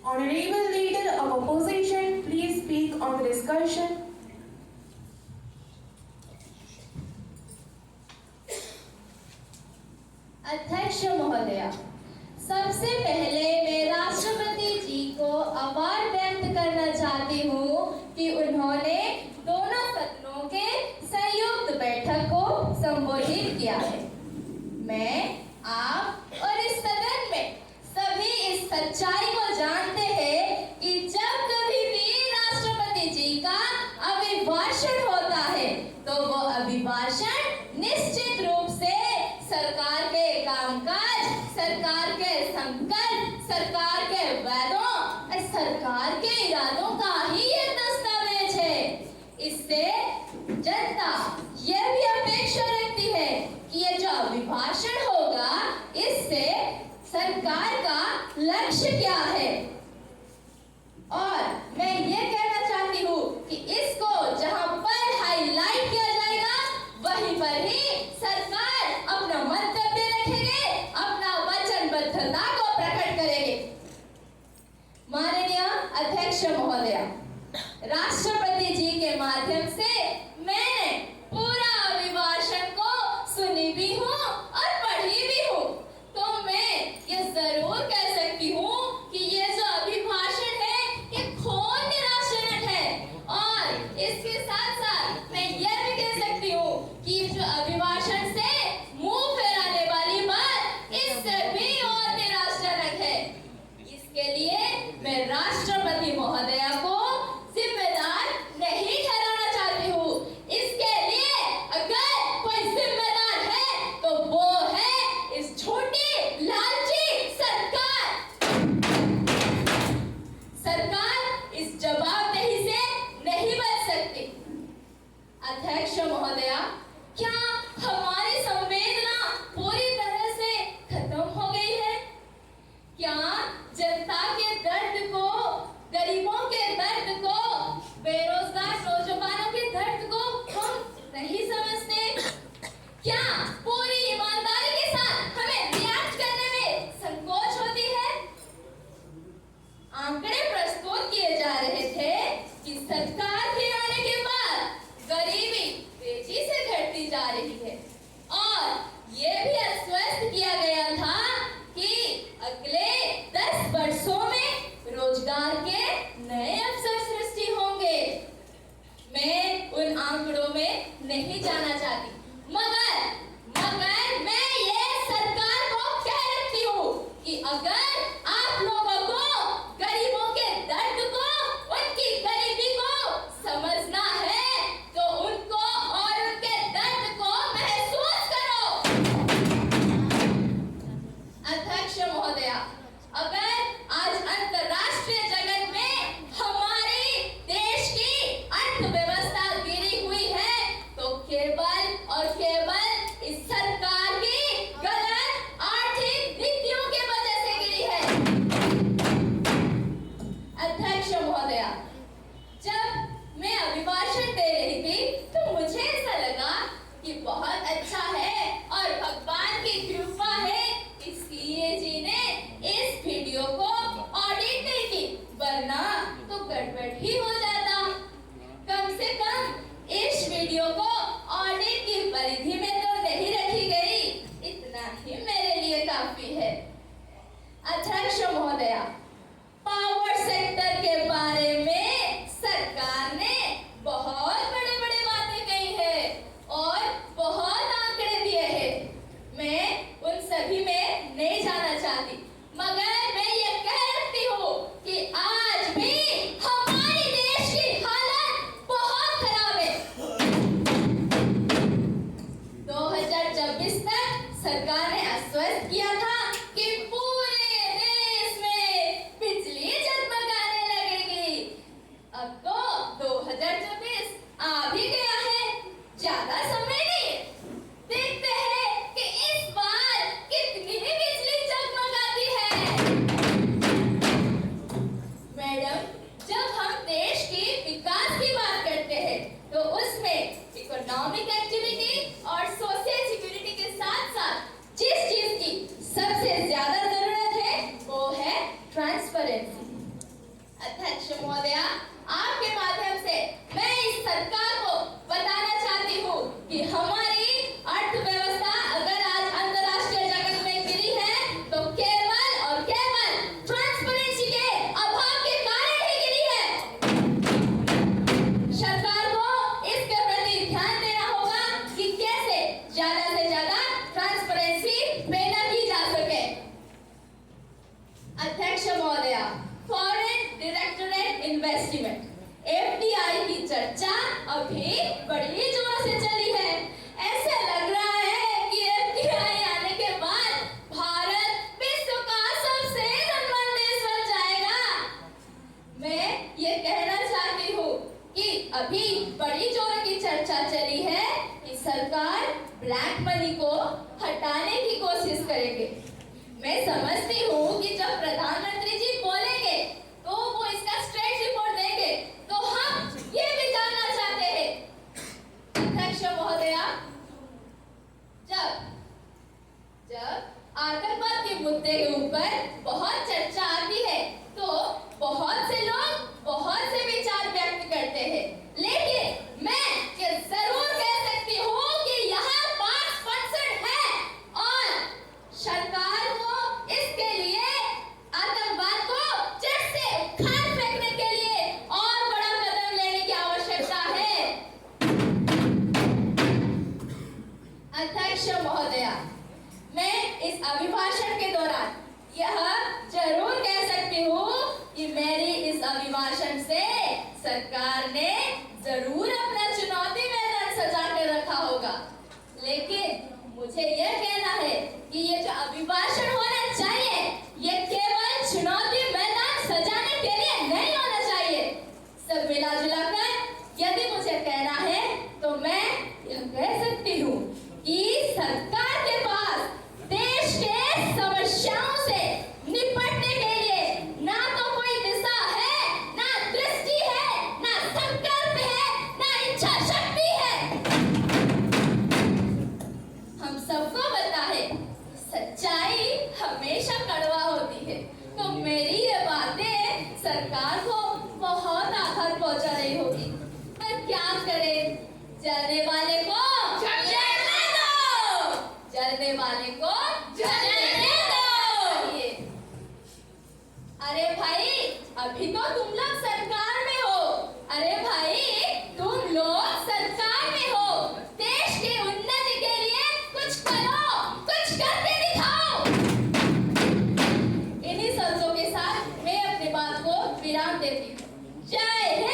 Honorable Leader of Opposition, please speak on the discussion. अध्यक्ष महोदया, सबसे पहले मैं राष्ट्रपति जी को आभार व्यक्त करना चाहती हूँ कि उन्होंने दोनों सदनों के संयुक्त बैठक को संबोधित किया है। मैं, आप और इस सदन में सभी इस सच्चाई को जानते हैं कि जब कभी भी राष्ट्रपति जी का अभिभाषण होता है तो वो अभिभाषण निश्चित रूप से सरकार के कामकाज, सरकार के संकल्प, सरकार के वादों और सरकार के इरादों का ही एक दस्तावेज है। इससे जनता यह भी अपेक्षा रखती है कि ये जो अभिभाषण होगा इससे सरकार का लक्ष्य क्या है। और मैं ये कहना चाहती हूँ कि इसको जहाँ पर हाईलाइट किया जाएगा वहीं पर ही सरकार अपना मंतव्य रखेंगे, अपना वचनबद्धता को प्रकट करेंगे। माननीय अध्यक्ष महोदया, राष्ट्रपति जी के माध्यम से मैंने पूरा अभिभाषण को सुनी भी हूँ और पढ़ी भी हूँ, तो मैं ये जरूर कह सकती हूँ कि ये जो अभिभाषण है ये घोर निराशाजनक है। और इसके साथ साथ मैं यह भी कह सकती हूँ कि जो अभिभाषण से मुंह फेराने वाली बात इससे भी और निराशाजनक है। इसके लिए मैं राष्ट्रपति महोदया को जिम्मेदार नहीं ठहराना चाहती हूँ। इसके लिए अगर कोई जिम्मेदार है तो वो है इस झूठी लालची सरकार। सरकार इस जवाबदेही से नहीं बच सकती। अध्यक्ष महोदया, क्या हमारी संवेदना पूरी तरह से खत्म हो गई है? क्या जनता के दर्द को, गरीबों के दर्द को, बेरोजगार नौजवानों के दर्द को हम नहीं समझते? क्या पूरी ईमानदारी के साथ हमें रिएक्ट करने में संकोच होती है? आंकड़े प्रस्तुत किए जा रहे थे कि सरकार के आने के बाद गरीबी तेजी से घटती जा रही है और ये भी आश्वस्त किया गया था कि अगले 10 वर्षों में रोजगार के नए अवसर सृष्टि होंगे। मैं उन आंकड़ों में नहीं जाना चाहती, मगर अध्यक्ष महोदया, आपके माध्यम से मैं इस सरकार को बताना चाहती हूँ कि हमारी अर्थव्यवस्था अगर आज अंतर्राष्ट्रीय जगत में गिरी है तो केवल और केवल ट्रांसपेरेंसी के अभाव के कारण ही गिरी है। सरकार को इसके प्रति ध्यान देना होगा कि कैसे ज्यादा से ज्यादा ट्रांसपेरेंसी पैदा की जा सके। अध्यक्ष महोदया, फॉरेन डायरेक्टरेट इन्वेस्टमेंट FDI की चर्चा अभी बड़ी जोर से चली है। ऐसे लग रहा है कि FDI आने के बाद भारत विश्व का सबसे धनवान देश बन जाएगा। मैं ये कहना चाहती हूँ कि अभी बड़ी जोर की चर्चा चली है कि सरकार ब्लैक मनी को हटाने की कोशिश करेंगे। मैं समझती हूँ कि जब प्रधानमंत्री जी बोलेंगे तो वो इसका स्ट्रेट रिपोर्ट देंगे, तो हम ये भी जानना चाहते हैं अध्यक्ष महोदया, जब आतंकवाद के मुद्दे के ऊपर बहुत चर्चा आती है तो बहुत से लोग बहुत से विचार व्यक्त करते हैं, लेकिन मैं ये जरूर कह सकती हूँ कि यहाँ 5% है और सरकार को इसके लिए आतंकवाद को जड़ से उखाड़ फेंकने के लिए और बड़ा कदम लेने की आवश्यकता है। अध्यक्ष महोदया, मैं इस अभिभाषण के दौरान यह जरूर कह सकती हूँ कि मेरी इस अभिभाषण से सरकार ने जरूर अपना चुनौती मैदान सजा कर रखा होगा, लेकिन मुझे यह कहना है कि ये जो अभिभाषण होना चाहिए ये केवल चुनौती मैदान सजाने के लिए नहीं होना चाहिए। सब मिला जुला कर यदि मुझे कहना है तो मैं यह कह सकती हूँ कि सरकार के पास देश के समस्याओं से निपटने के लिए ना तो कोई दिशा है, ना दृष्टि है, ना संकल्प है, ना इच्छा शक्ति है। हम सबको पता है सच्चाई हमेशा कड़वा होती है, तो मेरी ये बातें सरकार को बहुत आघात पहुंचा रही होगी, पर क्या करें, जलने वाले को जलने दो, जलने वाले को जलने दो। अरे भाई, अभी तो तुम लोग सरकार में हो, अरे भाई तुम लोग सरकार में हो, देश की उन्नति के लिए कुछ करो, कुछ करके दिखाओ। इन्हीं शब्दों के साथ मैं अपनी बात को विराम देती हूँ। जय हिंद।